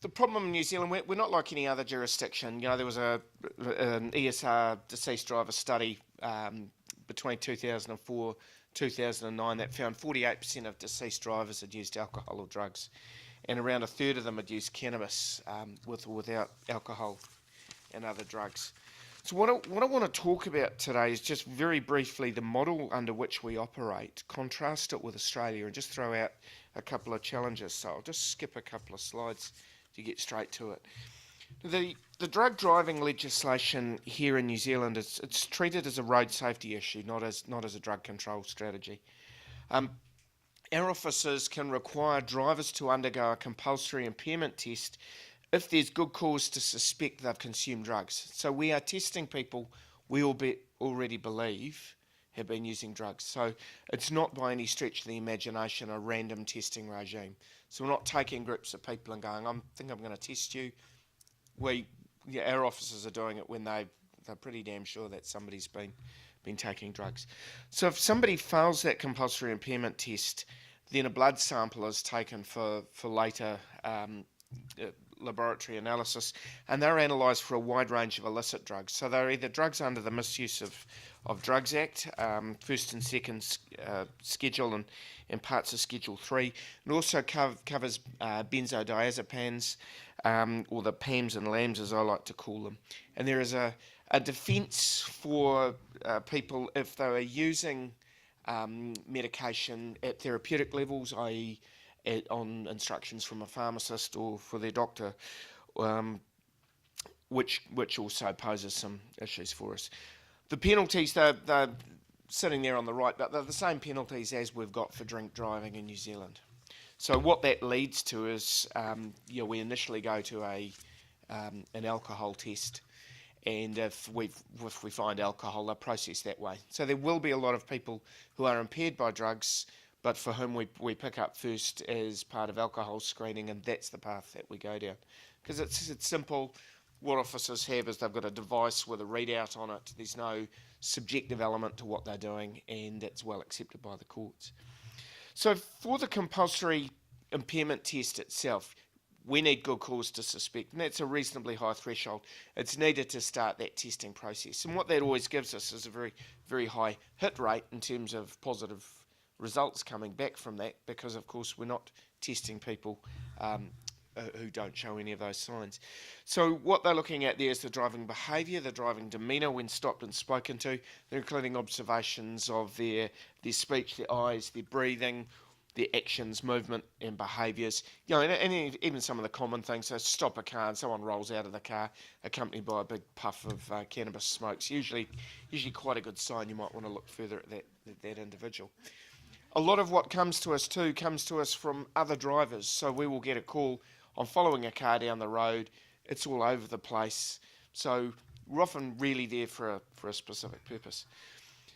The problem in New Zealand, we're not like any other jurisdiction. There was an ESR deceased driver study between 2004 2009 that found 48% of deceased drivers had used alcohol or drugs, and around a third of them had used cannabis with or without alcohol and other drugs. So what I want to talk about today is just very briefly the model under which we operate, contrast it with Australia, and just throw out a couple of challenges. So I'll just skip a couple of slides to get straight to it. The drug driving legislation here in New Zealand it's treated as a road safety issue, not as a drug control strategy. Our officers can require drivers to undergo a compulsory impairment test if there's good cause to suspect they've consumed drugs. So we are testing people we already believe have been using drugs. So it's not by any stretch of the imagination a random testing regime. So we're not taking groups of people and going, I think I'm going to test you. Our officers are doing it when they're pretty damn sure that somebody's been taking drugs. So if somebody fails that compulsory impairment test, then a blood sample is taken for later laboratory analysis, and they're analysed for a wide range of illicit drugs. So they're either drugs under the Misuse of Drugs Act, first and second schedule and parts of Schedule 3. It also covers benzodiazepines, or the PAMs and LAMs as I like to call them. And there is a defence for people if they are using medication at therapeutic levels, i.e. on instructions from a pharmacist or for their doctor, which also poses some issues for us. The penalties, they're sitting there on the right, but they're the same penalties as we've got for drink driving in New Zealand. So what that leads to is, we initially go to an alcohol test, and if we find alcohol, they're processed that way. So there will be a lot of people who are impaired by drugs, but for whom we pick up first as part of alcohol screening, and that's the path that we go down. Because it's simple. What officers have is they've got a device with a readout on it. There's no subjective element to what they're doing, and it's well accepted by the courts. So for the compulsory impairment test itself, we need good cause to suspect, and that's a reasonably high threshold. It's needed to start that testing process. And what that always gives us is a very, very high hit rate in terms of positive results coming back from that, because of course we're not testing people who don't show any of those signs. So what they're looking at there is the driving behaviour, the driving demeanour when stopped and spoken to. They're including observations of their speech, their eyes, their breathing, their actions, movement and behaviours. And even some of the common things. So stop a car and someone rolls out of the car accompanied by a big puff of cannabis smokes. Usually quite a good sign. You might want to look further at that individual. A lot of what comes to us from other drivers. So we will get a call on following a car down the road. It's all over the place. So we're often really there for a specific purpose.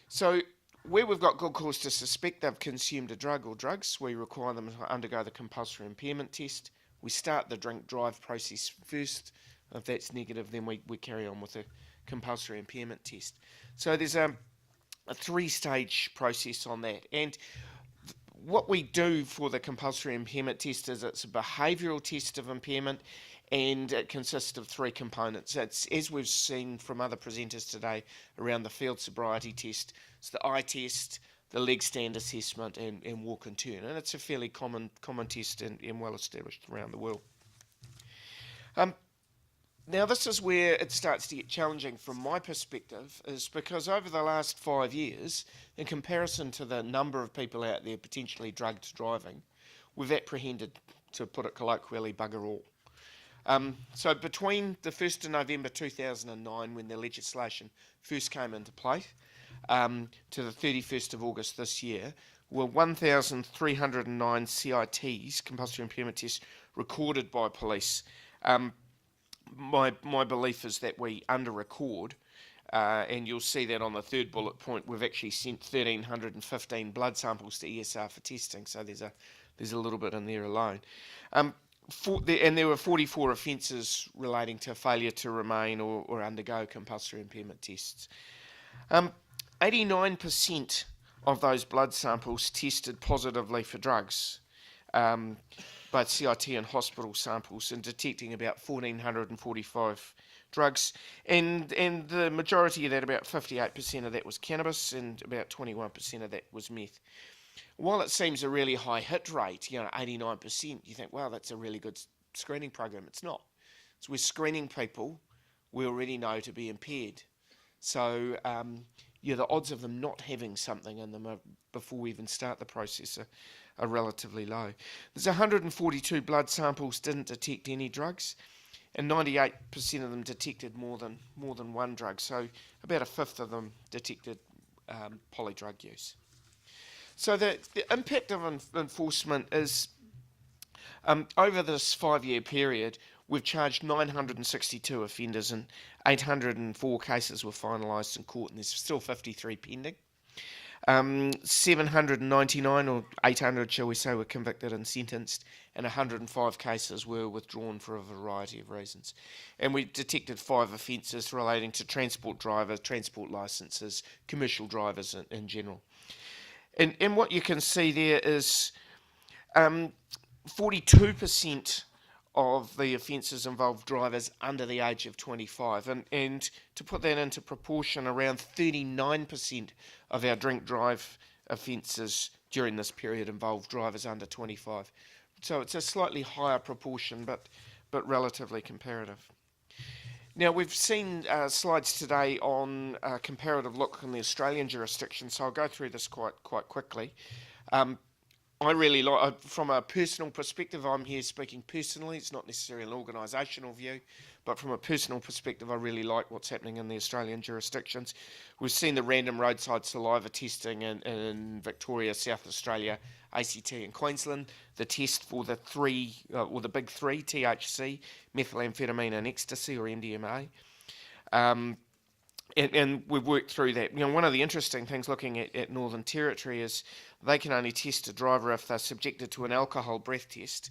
So where we've got good cause to suspect they've consumed a drug or drugs, we require them to undergo the compulsory impairment test. We start the drink drive process first. If that's negative, then we carry on with the compulsory impairment test. So there's a three-stage process on that. And what we do for the compulsory impairment test is it's a behavioural test of impairment, and it consists of three components. It's, as we've seen from other presenters today around the field sobriety test, it's the eye test, the leg stand assessment, and walk and turn. And it's a fairly common test and well established around the world. Now this is where it starts to get challenging from my perspective, is because over the last 5 years, in comparison to the number of people out there potentially drugged driving, we've apprehended, to put it colloquially, bugger all. So between the 1st of November 2009, when the legislation first came into play, to the 31st of August this year, were 1,309 CITs, compulsory impairment tests, recorded by police. My belief is that we under-record, and you'll see that on the third bullet point. We've actually sent 1,315 blood samples to ESR for testing, so there's a little bit in there alone. And there were 44 offences relating to failure to remain or undergo compulsory impairment tests. 89% of those blood samples tested positively for drugs. both CIT and hospital samples and detecting about 1,445 drugs, and the majority of that, about 58% of that was cannabis, and about 21% of that was meth. While it seems a really high hit rate, 89%, you think, wow, that's a really good screening program. It's not. So we're screening people we already know to be impaired. So the odds of them not having something in them before we even start the process are relatively low. There's 142 blood samples didn't detect any drugs, and 98% of them detected more than one drug. So about a fifth of them detected polydrug use. So the impact of enforcement is, over this 5-year period, we've charged 962 offenders and 804 cases were finalised in court, and there's still 53 pending. 799 or 800, shall we say, were convicted and sentenced, and 105 cases were withdrawn for a variety of reasons. And we detected 5 offences relating to transport drivers, transport licences, commercial drivers in general. And what you can see there is 42% of the offences involved drivers under the age of 25. And to put that into proportion, around 39% of our drink drive offences during this period involved drivers under 25. So it's a slightly higher proportion, but relatively comparative. Now, we've seen slides today on a comparative look in the Australian jurisdiction, so I'll go through this quite quickly. I really like, from a personal perspective, I'm here speaking personally, it's not necessarily an organisational view, but from a personal perspective, I really like what's happening in the Australian jurisdictions. We've seen the random roadside saliva testing in Victoria, South Australia, ACT and Queensland, the test for the big three, THC, methamphetamine and ecstasy, or MDMA. And we've worked through that. One of the interesting things looking at Northern Territory is they can only test a driver if they're subjected to an alcohol breath test.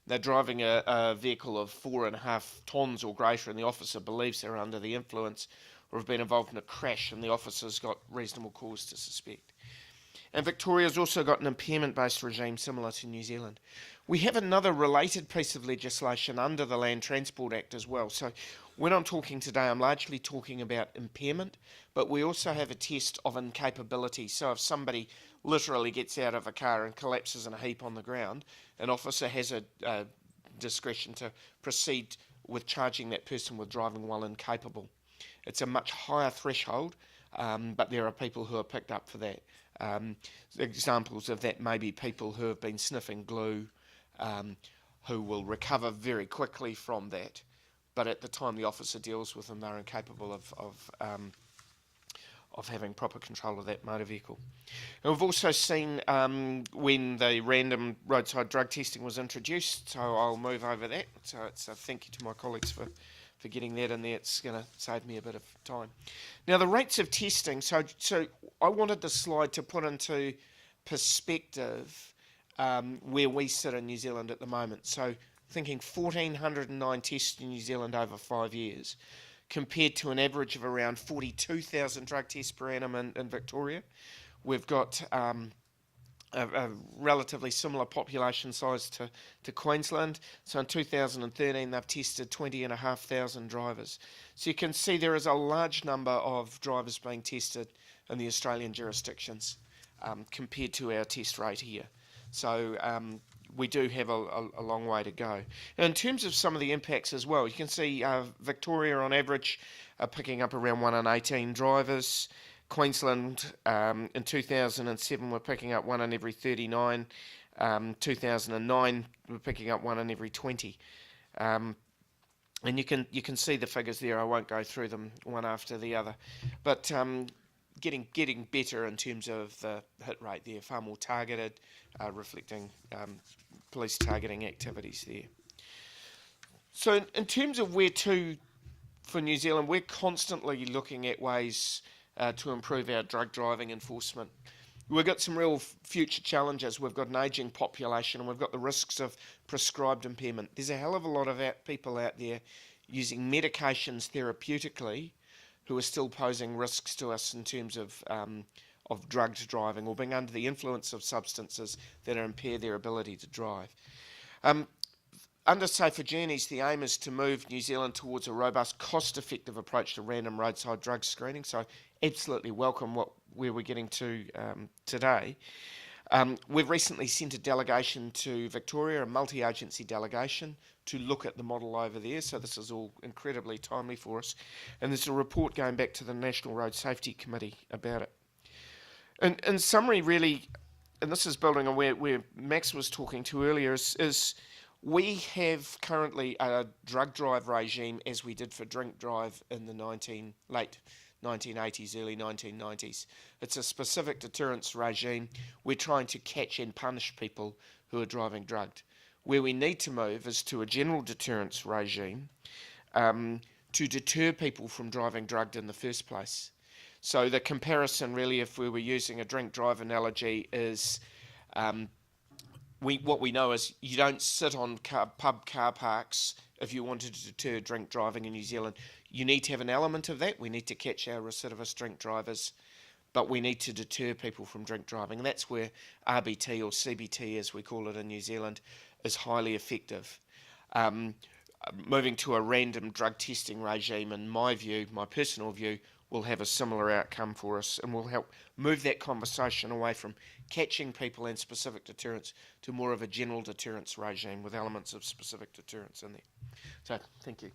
They're driving a vehicle of 4.5 tonnes or greater, and the officer believes they're under the influence or have been involved in a crash, and the officer's got reasonable cause to suspect. And Victoria's also got an impairment-based regime similar to New Zealand. We have another related piece of legislation under the Land Transport Act as well. So when I'm talking today, I'm largely talking about impairment, but we also have a test of incapability. So if somebody literally gets out of a car and collapses in a heap on the ground, an officer has a discretion to proceed with charging that person with driving while incapable. It's a much higher threshold, but there are people who are picked up for that. Examples of that may be people who have been sniffing glue, who will recover very quickly from that, but at the time the officer deals with them, they're incapable of having proper control of that motor vehicle. And we've also seen when the random roadside drug testing was introduced, so I'll move over that. So it's a thank you to my colleagues for getting that in there. It's going to save me a bit of time. Now, the rates of testing, so I wanted the slide to put into perspective where we sit in New Zealand at the moment. So thinking 1,409 tests in New Zealand over 5 years, compared to an average of around 42,000 drug tests per annum in Victoria. We've got a relatively similar population size to Queensland. So in 2013, they've tested 20,500 drivers. So you can see there is a large number of drivers being tested in the Australian jurisdictions compared to our test rate here. So we do have a long way to go. And in terms of some of the impacts as well, you can see Victoria on average are picking up around 1 in 18 drivers. Queensland in 2007 were picking up 1 in every 39. 2009 were picking up 1 in every 20. And you can see the figures there. I won't go through them one after the other, but getting better in terms of the hit rate there, far more targeted, reflecting police targeting activities there. So in terms of where to for New Zealand, we're constantly looking at ways to improve our drug driving enforcement. We've got some real future challenges. We've got an ageing population, and we've got the risks of prescribed impairment. There's a hell of a lot of people out there using medications therapeutically who are still posing risks to us in terms of drugged driving or being under the influence of substances that impair their ability to drive. Under Safer Journeys, the aim is to move New Zealand towards a robust, cost-effective approach to random roadside drug screening. So, absolutely welcome where we're getting to today. We've recently sent a delegation to Victoria, a multi-agency delegation, to look at the model over there. So this is all incredibly timely for us. And there's a report going back to the National Road Safety Committee about it. In summary, really, and this is building on where Max was talking to earlier, is we have currently a drug drive regime as we did for drink drive in the late 1980s, early 1990s. It's a specific deterrence regime. We're trying to catch and punish people who are driving drugged. Where we need to move is to a general deterrence regime to deter people from driving drugged in the first place. So the comparison really, if we were using a drink drive analogy, is what we know is you don't sit on pub car parks if you wanted to deter drink driving in New Zealand. You need to have an element of that. We need to catch our recidivist drink drivers, but we need to deter people from drink driving. And that's where RBT, or CBT as we call it in New Zealand, is highly effective. Moving to a random drug testing regime, in my view, my personal view, will have a similar outcome for us and will help move that conversation away from catching people and specific deterrence to more of a general deterrence regime with elements of specific deterrence in there. So, thank you.